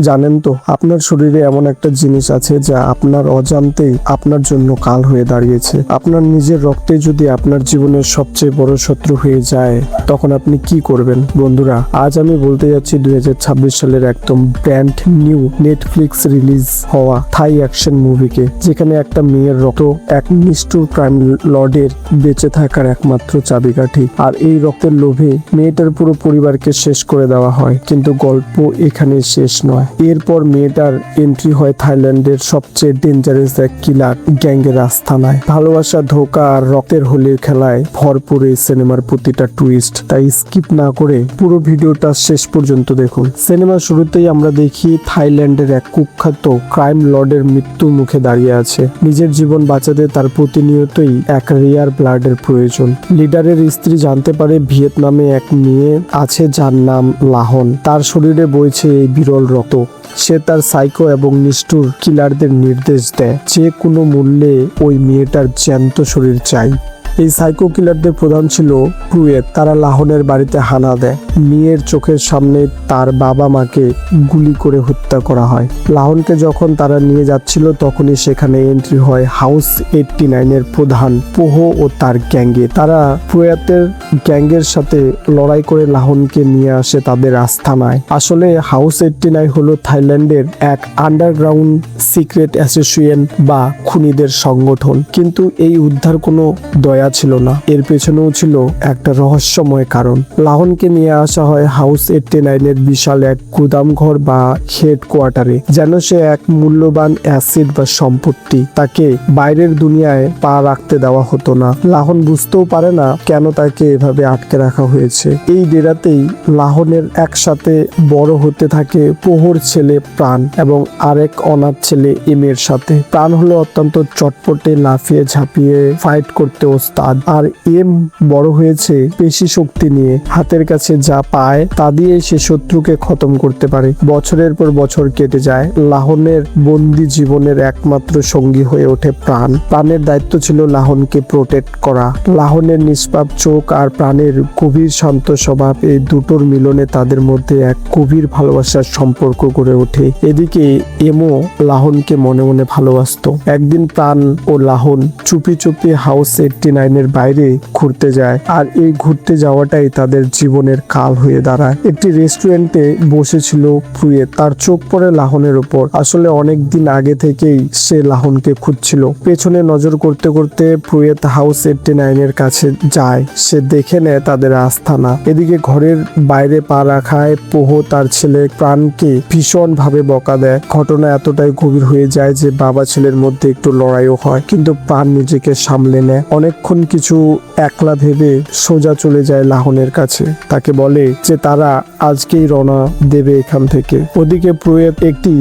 জানেন তো আপনার শরীরে এমন একটা জিনিস আছে যা আপনার অজান্তেই আপনার জন্য কাল হয়ে দাঁড়িয়েছে। আপনার নিজের রক্তে যদি আপনার জীবনের সবচেয়ে বড় শত্রু হয়ে যায় তখন আপনি কি করবেন? বন্ধুরা, আজ আমি বলতে যাচ্ছি 2026 সালের একদম ব্র্যান্ড নিউ নেটফ্লিক্স রিলিজ হওয়া থাই অ্যাকশন মুভিকে, যেখানে একটা মেয়ের রক্ত এক নিষ্ঠুর ক্রাইম লর্ডের বেঁচে থাকার একমাত্র চাবিকাঠি। আর এই রক্তের লোভে মেয়েটার পুরো পরিবারকে শেষ করে দেওয়া হয়। কিন্তু গল্প এখানে শেষ নয়। এরপর মেয়েটার এন্ট্রি হয় থাইল্যান্ডের সবচেয়ে ডেঞ্জারাস এক কিলার গ্যাংয়ের আস্তানায়। ভালোবাসা, ধোঁকা আর রক্তের হোলির খেলায় ভরপুর এই সিনেমার প্রতিটা টুইস্ট। তাই স্কিপ না করে পুরো ভিডিওটা শেষ পর্যন্ত দেখুন। সিনেমার শুরুতেই আমরা দেখি থাইল্যান্ডের এক কুখ্যাত ক্রাইম লর্ডের মৃত্যুর মুখে দাঁড়িয়ে আছে। নিজের জীবন বাঁচাতে তার প্রতিনিয়তই এক রেয়ার ব্লাডের প্রয়োজন। লিডারের স্ত্রী জানতে পারে ভিয়েতনামে এক মেয়ে আছে যার নাম লাহন। তার শরীরে বইছে এই বিরল রক্ত। সে তার সাইকো এবং নিষ্ঠুর কিলারদের নির্দেশ দেয় যে কোনো মূল্যে ওই মেয়েটার জ্যান্ত শরীর চাই। এই সাইকো কিলারদের প্রধান ছিল প্রুয়েত। তারা লাহনের বাড়িতে হানা দেয়। মেয়ের চোখের সামনে তার বাবা মাকে গুলি করে হত্যা করা হয়। লাহনকে যখন তারা নিয়ে যাচ্ছিল তখনই সেখানে এন্ট্রি হয় হাউস 89 এর প্রধান পোহো ও তার গ্যাংয়ে। তারা প্রয়াতের গ্যাংয়ের সাথে লড়াই করে লাহনকে নিয়ে আসে তাদের আস্তানায়। আসলে হাউস 89 হলো থাইল্যান্ডের এক আন্ডারগ্রাউন্ড সিক্রেট অ্যাসোসিয়েশন বা খুনিদের সংগঠন। কিন্তু এই উদ্ধার কোনো দয়া ছিল না, এর পেছনেও ছিল একটা রহস্যময় কারণ। লাহনকে নিয়ে আসা হয় হাউস 89 এর বিশাল এক গুদামঘর বা হেডকোয়ার্টারে, যেন সে এক মূল্যবান অ্যাসিড বা সম্পত্তি। তাকে বাইরের দুনিয়ায় পা রাখতে দেওয়া হতো না। লাহন বুঝতেও পারে না কেন তাকে এভাবে আটকে রাখা হয়েছে। এই ডেরাতেই লাহনের একসাথে বড় হতে থাকে পোহর ছেলে প্রাণ এবং আরেক অনাথ ছেলে এমের সাথে। প্রাণ হলো অত্যন্ত চটপটে, লাফিয়ে ঝাঁপিয়ে ফাইট করতে ওস্তাদ। আর এম বড় হয়েছে পেশি শক্তি নিয়ে। হাতের কাছে যা পায় তা দিয়ে সে শত্রুকে খতম করতে পারে। বছরের পর বছর কেটে যায়। লাহনের বন্দি জীবনের একমাত্র সঙ্গী হয়ে ওঠে প্রাণ। প্রাণের দায়িত্ব ছিল লাহনকে প্রোটেক্ট করা। লাহনের নিষ্পাপ চোখ আর প্রাণের গভীর শান্ত স্বভাব, এই দুটোর মিলনে তাদের মধ্যে এক গভীর ভালোবাসার সম্পর্ক গড়ে ওঠে। এদিকে এমও লাহনকে মনে মনে ভালোবাসতো। একদিন প্রাণ ও লাহন চুপি চুপি হাউস 89 এর বাইরে ঘুরতে যায়। আর এই ঘুরতে যাওয়াটাই তাদের জীবনের কাল হয়ে দাঁড়ায়। একটি রেস্টুরেন্টে বসেছিল প্রুয়েত। তার চোখ পড়ে লাহনের উপর। আসলে অনেক দিন আগে থেকেই সে লাহনকে খুঁজছিল। পেছনে নজর করতে করতে প্রুয়েত হাউস 89 এর কাছে যায়। সে দেখে নেয় তাদের আস্তানা। এদিকে ঘরের বাইরে পা রাখায় পোহো তার ছেলে প্রাণকে ভীষণ ভাবে বকা দেয়। ঘটনা এতটাই গভীর হয়ে যায় যে বাবা ছেলের মধ্যে একটু লড়াইও হয়, কিন্তু প্রাণ নিজেকে সামলে নেয়। অনেকক্ষণ কিছু একলা ভেবে সোজা চলে যায় লাহনের কাছে। তাকে বলে যে তারা আজকেই রওনা দেবে এখান থেকে। ওদিকে প্রয়েত একটি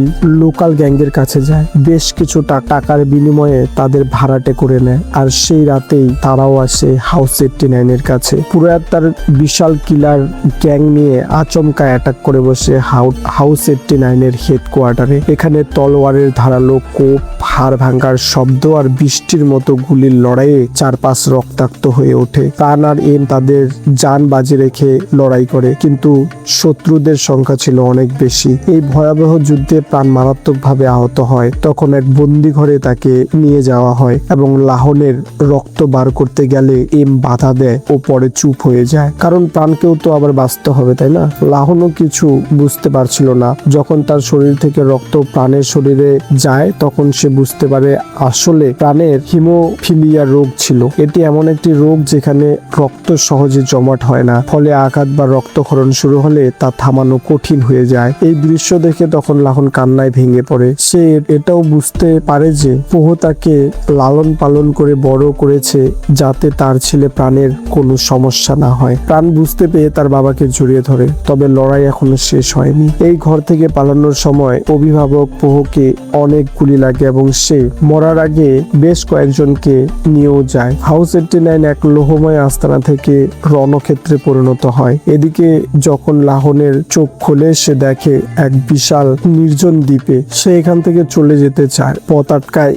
লোকাল গ্যাংয়ের কাছে যায়। বেশ কিছু টাকার বিনিময়ে তাদের ভাড়াটে করে নেয়। আর সেই রাতেই তারাও আসে হাউস 89 এর কাছে। প্রয়াত তার বিশাল কিলার গ্যাং নিয়ে আচমকা অ্যাটাক করে বসে হাউস 89 এর হেডকোয়ার্টারে। এখানে তলোয়ারের ধারালো কোপ, হাড় ভাঙার শব্দ আর বৃষ্টির মতো গুলির লড়াইয়ে চারপাশ রক্তাক্ত হয়ে ওঠে। প্রাণ আর এম তাদের জান বাজি রেখে লড়াই করে, কিন্তু শত্রুদের সংখ্যা ছিল অনেক বেশি। এই ভয়াবহ যুদ্ধে প্রাণ মারাত্মকভাবে আহত হয়। তখন এক বন্দি ঘরে তাকে নিয়ে যাওয়া হয় এবং লাহনের রক্ত বার করতে গেলে এম বাধা দেয় ও পরে চুপ হয়ে যায়। কারণ প্রাণকেও তো আবার বাঁচতে হবে, তাই না? লাহনও কিছু বুঝতে পারছিল না। যখন তার শরীর থেকে রক্ত প্রাণের শরীরে যায় তখন সে বুঝতে পারে আসলে প্রাণের হিমোফিলিয়া রোগ ছিল। এটি এমন একটি রোগ যেখানে রক্ত সহজে জমাট হয় না, ফলে আঘাত বা রক্তক্ষরণ শুরু হলে তা থামানো কঠিন হয়ে যায়। এই দৃশ্য দেখে তখন লাহন কান্নায় ভেঙে পড়ে। সে এটাও বুঝতে পারে যে পোহো তাকে লালন পালন করে বড় করেছে যাতে তার ছেলে প্রাণের কোনো সমস্যা না হয়। প্রাণ বুঝতে পেয়ে তার বাবাকে জড়িয়ে ধরে। তবে লড়াই এখনো শেষ হয়নি। এই ঘর থেকে পালানোর সময় অভিভাবক পোহোকে অনেক গুলি লাগে এবং সে মরার আগে বেশ কয়েকজনকে নিয়েও যায়। হাউস 89 এক লোহময় আস্তানা থেকে রণক্ষেত্রে পরিণত হয়। এদিকে যখন লাহনের চোখ খোলে সে দেখে এক বিশাল নির্জন দ্বীপে। সে এখান থেকে চলে যেতে চায়, পথ আটকায়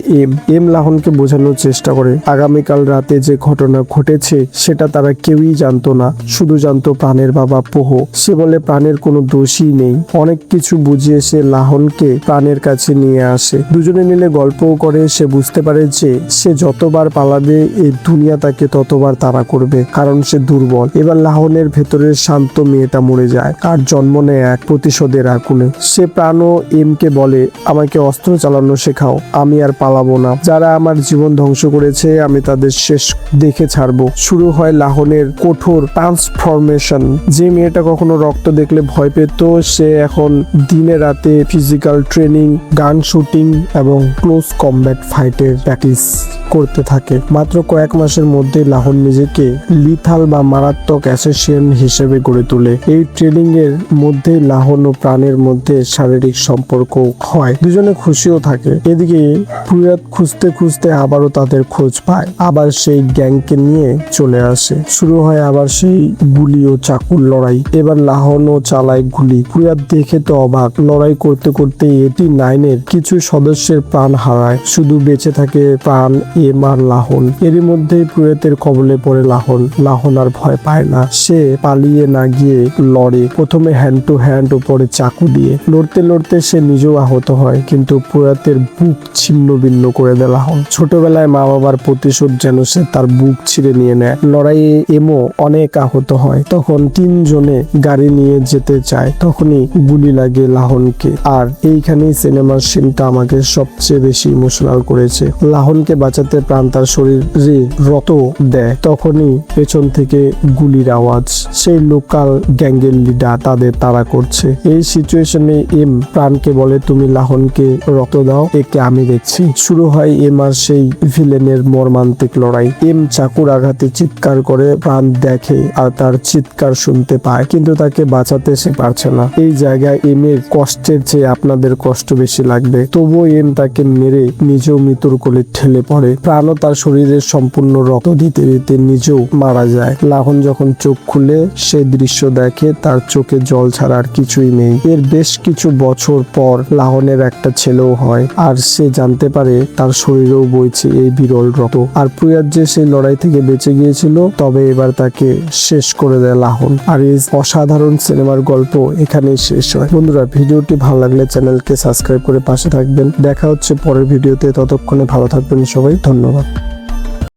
এম লাহনকে বোঝানোর চেষ্টা করে আগামীকাল রাতে যে ঘটনা ঘটেছে সেটা তারা কেউই জানতো না, শুধু জানতো প্রাণের বাবা পোহ। সে বলে প্রাণের কোনো দোষই নেই। অনেক কিছু বুঝিয়ে সে লাহনকে প্রাণের কাছে নিয়ে আসে। দুজনে মিলে গল্পও করে। সে বুঝতে পারে যে সে যতবার পালাবে এই দুনিয়া তাকে ততবার তাড়া করবে, কারণ সে দুর্বল। এবার লাহনের ভেতরের শান্ত মেয়েটা মরে যায় আর জন্ম নেয় এক প্রতিশোধের আগুনে। সে প্রাণ ও এমকে বলে, আমাকে অস্ত্র চালানো শেখাও, আমি আর পালাবো না। যারা আমার জীবন ধ্বংস করেছে আমি তাদের শেষ দেখে ছাড়বো। শুরু হয় লাহনের কঠোর ট্রান্সফরমেশন। যে মেয়েটা কখনো রক্ত দেখলে ভয় পেত, সে এখন দিনে রাতে ফিজিক্যাল ট্রেনিং, গান শুটিং এবং ক্লোজ কমব্যাট ফাইটের প্র্যাকটিস করতে থাকে। মাত্র কয়েক মাসের মধ্যে লাহন নিজেকে লিথাল বা মারাত্মক অ্যাসেসিয়ান হিসেবে গড়ে তোলে। এই ট্রেনিং এর মধ্যে লাহন ও প্রাণের মধ্যে শারীরিক সম্পর্ক হয়, দুজনে খুশিও থাকে। এদিকে প্রয়াত খুঁজতে খুঁজতে আবারও তাদের খোঁজ পায়, আবার সেই গ্যাংকে নিয়ে চলে আসে। শুরু হয় আবার সেই গুলি ও চাকুর লড়াই। এবার লাহনও চালায় গুলি। প্রয়াত দেখে তো অবাক। লড়াই করতে করতে 89 এর কিছু সদস্যের প্রাণ হারায়, শুধু বেঁচে থাকে প্রাণ, এম আর লাহন। এরই মধ্যে প্রয়াতের কবলে পড়ে লাহন আর ভয় পায় না। সে পালিয়ে না গিয়ে লড়ে, প্রথমে হ্যান্ড টু হ্যান্ড, পরে চাকু দিয়ে। লড়তে লড়তে সে নিজেও আহত হয়, কিন্তু প্রয়াতের বুক ছিন্ন ভিন্ন করে দেয় লাহন। ছোটবেলায় মা বাবার প্রতিশোধ যেন সে তার বুক ছিঁড়ে নিয়ে নেয়। লড়াইয়ে এমও অনেক আহত হয়। তখন তিনজনে গাড়ি নিয়ে যেতে চায়, তখনই গুলি লাগে লাহনকে। আর এইখানেই সিনেমার সিনটা আমাকে সবচেয়ে বেশি ইমোশনাল করেছে। লাহনকে বাঁচাতে প্রাণ তার শরীরে রক্ত দেয়, তখনই পেছন থেকে গুলির আওয়াজ। সেই লোকাল গ্যাংয়ের লিডার তাদের তাড়া করছে। এই সিচুয়েশনে এম প্রাণকে বলে, তুমি লাহনকে রক্ত দাও, একে আমি দেখছি। শুরু হয় এম আর সেই ভিলেনের মর্মান্তিক লড়াই। এম চাকুর আঘাতে চিৎকার করে, প্রাণ দেখে আর তার চিৎকার শুনতে পায়, কিন্তু তাকে বাঁচাতে সে পারছে না। এই জায়গায় এম এর কষ্টের চেয়ে আপনাদের কষ্ট বেশি লাগবে। তবুও এম তাকে মেরে নিজেও মৃত্যুর কোলে ঠেলে পড়ে। প্রাণও তার শরীরের সম্পূর্ণ রক্ত দিতে দিতে নিজেও মারা যায়। লাহন যখন চোখ খুলে সেই দৃশ্য দেখে, তার চোখে জল ছাড়া আর কিছুই নেই। এর বেশ কিছু বছর পর লাহনের একটা ছেলেও হয়, আর সে জানতে পারে তার শরীরেও বইছে এই বিরল রক্ত। আর প্রয়াত যে সেই লড়াই থেকে বেঁচে গিয়েছিল, তবে এবার তাকে শেষ করে দেয় লাহন। আর এই অসাধারণ সিনেমার গল্প এখানেই শেষ হয়। বন্ধুরা, ভিডিওটি ভালো লাগলে চ্যানেলকে সাবস্ক্রাইব করে পাশে থাকবেন। দেখা হচ্ছে পরের ভিডিওতে, ততক্ষণে ভালো থাকবেন সবাই। ধন্যবাদ।